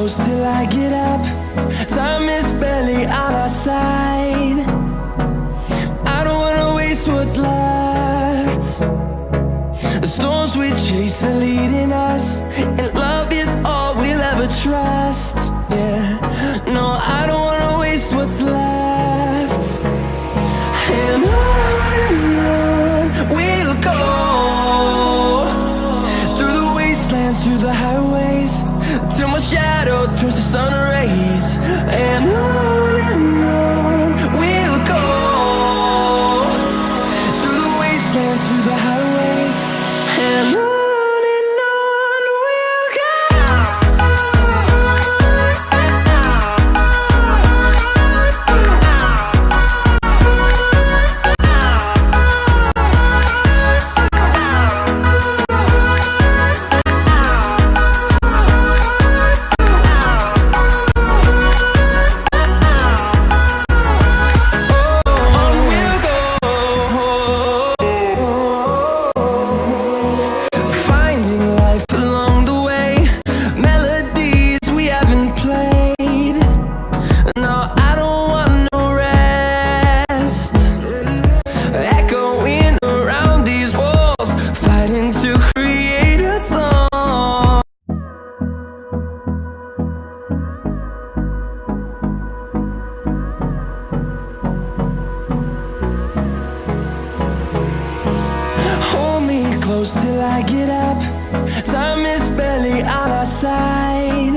close till I get up. Time is barely on our side. I don't wanna waste what's left. The storms we chase are leading us, and love is all we'll ever trust. Yeah, no, I don't wanna waste what's left. And on we'll go, through the wastelands, through the highways, till my shadow turns to sun rays. And on we'll go, through the wastelands, through the highways, and on. Close till I get up. Time is barely on our side.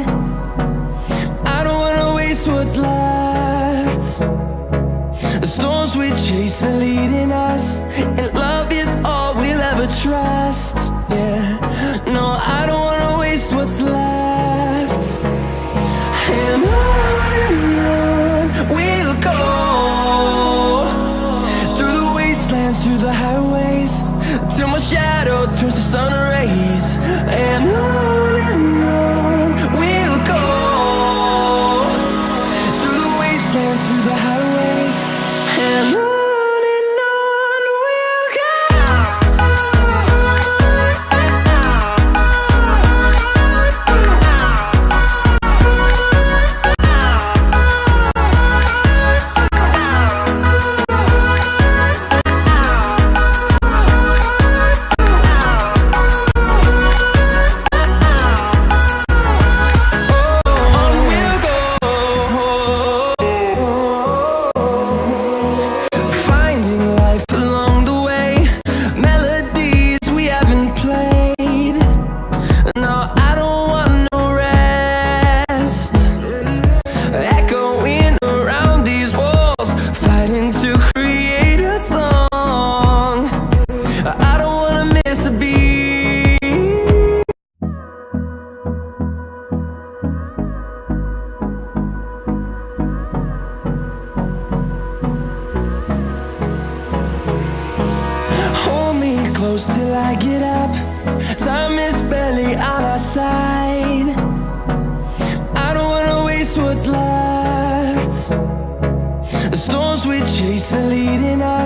I don't wanna waste what's left. The storms we chase are leading us, and love is all we'll ever trust. Yeah, no, I don't wanna waste what's left. And on we'll go, through the wastelands, through the highways, till my shadow turns to sun rays. And on we'll go, through the wastelands, through the highways, and on. Close till I get up. Time is barely on our side. I don't wanna waste what's left. The storms we chase are leading us.